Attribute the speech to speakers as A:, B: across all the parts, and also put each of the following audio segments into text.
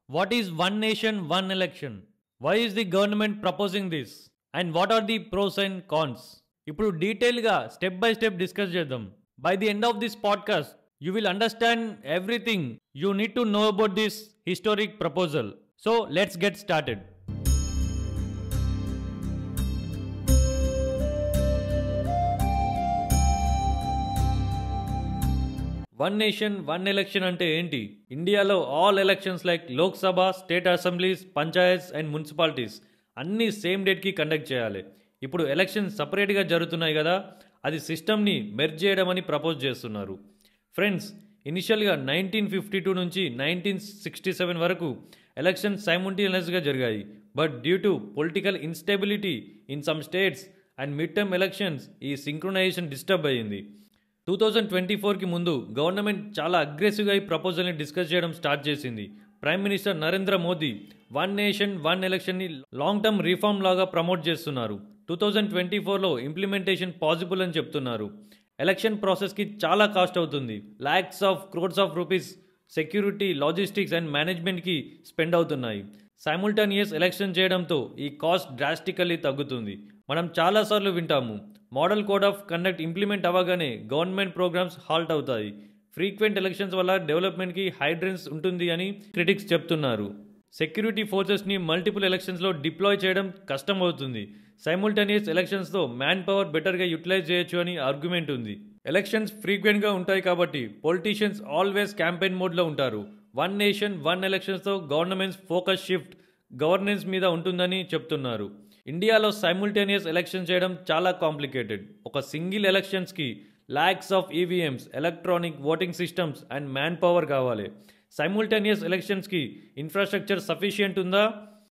A: What is one nation, one election? Why is the government proposing this? And what are the pros and cons? ఇప్పుడు డీటెయిల్గా step by step discuss చేద్దాం. By the end of this podcast you will understand everything you need to know about this historic proposal. So let's get started. One nation one election అంటే ఏంటి? ఇండియాలో all elections like Lok Sabha, state assemblies, panchayats and municipalities అన్నీ same డేట్కి conduct చేయాలి. ఇప్పుడు elections సపరేట్గా జరుగుతున్నాయి కదా, అది సిస్టమ్ని మెర్జ్ చేయడం అని ప్రపోజ్ చేస్తున్నారు. ఫ్రెండ్స్, ఇనిషియల్గా 1952 నుంచి 1967 వరకు ఎలక్షన్స్ సైమల్టేనియస్గా జరిగాయి. But due to political instability in some states and mid term elections ఈ సింక్రొనైజేషన్ డిస్టర్బ్ అయ్యింది. 2024కి ముందు గవర్నమెంట్ చాలా అగ్రెసివ్గా ఈ ప్రపోజల్ని డిస్కస్ చేయడం స్టార్ట్ చేసింది. Prime minister Narendra Modi one nation one ఎలక్షన్ని లాంగ్ టర్మ్ రిఫార్మ్ లాగా ప్రమోట్ చేస్తున్నారు. 2024లో ఇంప్లిమెంటేషన్ పాసిబుల్ అని చెప్తున్నారు. ఎలక్షన్ ప్రాసెస్కి చాలా కాస్ట్ అవుతుంది. Lakhs of crores of rupees security, logistics and మేనేజ్మెంట్కి స్పెండ్ అవుతున్నాయి. సైమల్టేనియస్ ఎలక్షన్ చేయడంతో ఈ కాస్ట్ డ్రాస్టికల్లీ తగ్గుతుంది. మనం చాలాసార్లు వింటాము, model code of conduct implement అవ్వగానే గవర్నమెంట్ ప్రోగ్రామ్స్ హాల్ట్ అవుతాయి. ఫ్రీక్వెంట్ ఎలక్షన్స్ వల్ల డెవలప్మెంట్కి హైడ్రెన్స్ ఉంటుంది అని క్రిటిక్స్ చెప్తున్నారు. సెక్యూరిటీ ఫోర్సెస్ని మల్టిపుల్ ఎలక్షన్స్లో డిప్లాయ్ చేయడం కష్టం అవుతుంది. సైమల్టేనియస్ ఎలక్షన్స్తో మ్యాన్ పవర్ బెటర్గా యూటిలైజ్ చేయొచ్చు అని ఆర్గ్యుమెంట్ ఉంది. ఎలక్షన్స్ ఫ్రీక్వెంట్గా ఉంటాయి కాబట్టి పొలిటీషియన్స్ ఆల్వేస్ క్యాంపెయిన్ మోడ్లో ఉంటారు. వన్ నేషన్ వన్ ఎలక్షన్స్తో గవర్నమెంట్స్ ఫోకస్ షిఫ్ట్ గవర్నెన్స్ మీద ఉంటుందని చెప్తున్నారు. ఇండియాలో సైమల్టేనియస్ ఎలక్షన్ చేయడం చాలా కాంప్లికేటెడ్. ఒక సింగిల్ ఎలక్షన్స్కి lakhs of EVMs, electronic voting systems and man power కావాలి. సైమల్టేనియస్ ఎలక్షన్స్కి ఇన్ఫ్రాస్ట్రక్చర్ సఫిషియంట్ ఉందా?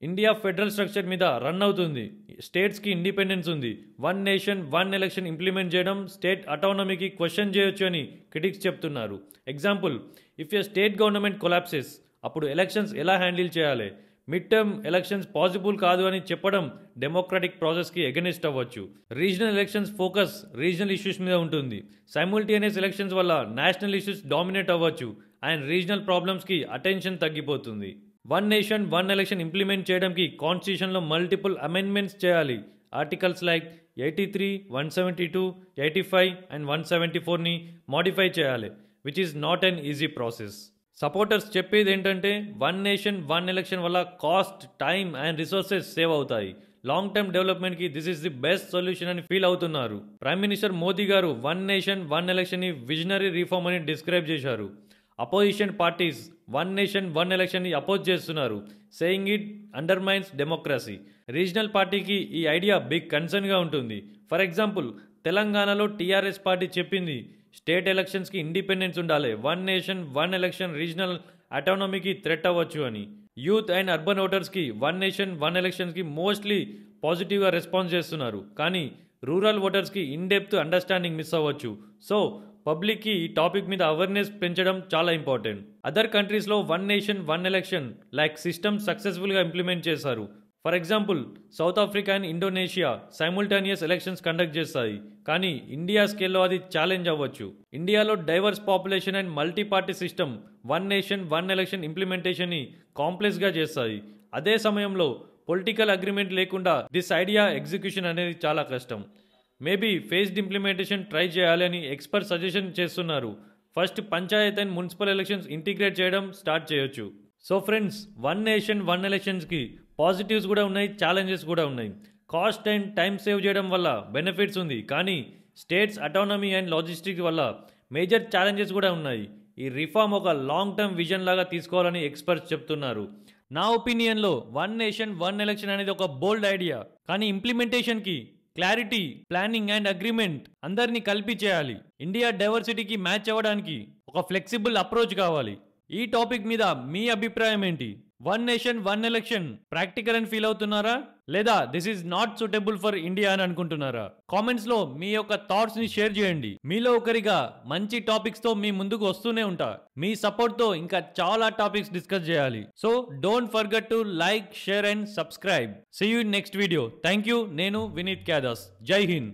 A: ఇండియా ఫెడరల్ స్ట్రక్చర్ మీద రన్ అవుతుంది. స్టేట్స్కి ఇండిపెండెన్స్ ఉంది. One nation one election implement చేయడం స్టేట్ అటానమీకి క్వశ్చన్ చేయొచ్చు అని క్రిటిక్స్ చెప్తున్నారు. Example, if A state government collapses, అప్పుడు ఎలక్షన్స్ ఎలా హ్యాండిల్ చేయాలి? మిడ్ టర్మ్ ఎలక్షన్స్ పాసిబుల్ కాదు అని చెప్పడం డెమోక్రటిక్ ప్రాసెస్కి ఎగనిస్ట్ అవ్వచ్చు. Regional elections focus regional issues మీద ఉంటుంది. సైమల్టేనియస్ ఎలక్షన్స్ వల్ల నేషనల్ ఇష్యూస్ డామినేట్ అవ్వచ్చు అండ్ రీజనల్ ప్రాబ్లమ్స్కి అటెన్షన్ తగ్గిపోతుంది. One nation one election implement చేయడానికి కాన్స్టిట్యూషన్లో మల్టిపుల్ అమెండ్మెంట్స్ చేయాలి. ఆర్టికల్స్ లైక్ 83, 172, 85 అండ్ 174ని మాడిఫై చేయాలి, which is not an easy process. Supporters చెప్పేది ఏంటంటే వన్ నేషన్ వన్ ఎలక్షన్ వల్ల cost, time and resources save అవుతాయి. లాంగ్ టర్మ్ డెవలప్మెంట్కి this is the best solution అని ఫీల్ అవుతున్నారు. ప్రైమ్ మినిస్టర్ మోదీ గారు one nation one ఎలక్షన్ని visionary reform అని describe చేశారు. Opposition parties one nation one ఎలక్షన్ని అపోజ్ చేస్తున్నారు, saying it undermines democracy. Regional పార్టీకి ఈ ఐడియా బిగ్ కన్సర్న్గా ఉంటుంది. ఫర్ ఎగ్జాంపుల్, తెలంగాణలో టీఆర్ఎస్ పార్టీ చెప్పింది స్టేట్ ఎలక్షన్స్కి ఇండిపెండెన్స్ ఉండాలి, one nation one election regional అటానమీకి థ్రెట్ అవ్వచ్చు అని. యూత్ అండ్ అర్బన్ ఓటర్స్కి వన్ నేషన్ వన్ ఎలక్షన్స్కి మోస్ట్లీ పాజిటివ్గా రెస్పాన్స్ చేస్తున్నారు, కానీ రూరల్ ఓటర్స్కి ఇన్ డెప్త్ అండర్స్టాండింగ్ మిస్ అవ్వచ్చు. సో పబ్లిక్కి ఈ టాపిక్ మీద అవేర్నెస్ పెంచడం చాలా ఇంపార్టెంట్. అదర్ కంట్రీస్లో one nation one election like system సక్సెస్ఫుల్గా ఇంప్లిమెంట్ చేశారు. For example, South Africa and Indonesia simultaneous elections conduct చేస్తాయి, కానీ ఇండియా స్కేల్లో అది ఛాలెంజ్ అవ్వచ్చు. ఇండియాలో diverse population and multi party system one nation one election ఇంప్లిమెంటేషన్ని కాంప్లెక్స్గా చేస్తాయి. అదే సమయంలో పొలిటికల్ అగ్రిమెంట్ లేకుండా దిస్ ఐడియా ఎగ్జిక్యూషన్ అనేది చాలా కష్టం. మేబీ ఫేస్డ్ ఇంప్లిమెంటేషన్ ట్రై చేయాలి అని ఎక్స్పర్ట్ సజెషన్ చేస్తున్నారు. First panchayat and municipal elections integrate చేయడం స్టార్ట్ చేయొచ్చు. So friends, one nation one ఎలక్షన్స్కి పాజిటివ్స్ కూడా ఉన్నాయి, ఛాలెంజెస్ కూడా ఉన్నాయి. కాస్ట్ అండ్ టైం సేవ్ చేయడం వల్ల బెనిఫిట్స్ ఉంది, కానీ స్టేట్స్ అటానమీ అండ్ లాజిస్టిక్స్ వల్ల మేజర్ ఛాలెంజెస్ కూడా ఉన్నాయి. ఈ రిఫార్మ్ ఒక లాంగ్ టర్మ్ విజన్ లాగా తీసుకోవాలని ఎక్స్పర్ట్స్ చెప్తున్నారు. నా ఒపీనియన్లో వన్ నేషన్ వన్ ఎలక్షన్ అనేది ఒక బోల్డ్ ఐడియా, కానీ ఇంప్లిమెంటేషన్కి క్లారిటీ, ప్లానింగ్ అండ్ అగ్రిమెంట్ అందరినీ కలిపి చేయాలి. ఇండియా డైవర్సిటీకి మ్యాచ్ అవ్వడానికి ఒక ఫ్లెక్సిబుల్ అప్రోచ్ కావాలి. ఈ టాపిక్ మీద మీ అభిప్రాయం ఏంటి? One nation one election practical అని ఫీల్ అవుతున్నారా, లేదా this is not suitable for India అని అనుకుంటున్నారా? కామెంట్స్ లో మీ యొక్క థాట్స్ ని షేర్ చేయండి. మీలో ఒకరిగా మంచి టాపిక్స్ తో మీ ముందుకు వస్తూనే ఉంటా. మీ సపోర్ట్ తో ఇంకా చాలా టాపిక్స్ డిస్కస్ చేయాలి. So don't forget to like, share and subscribe. See you in next video. Thank you. నేను వినీత్ క్యాదాస్. జై హింద్.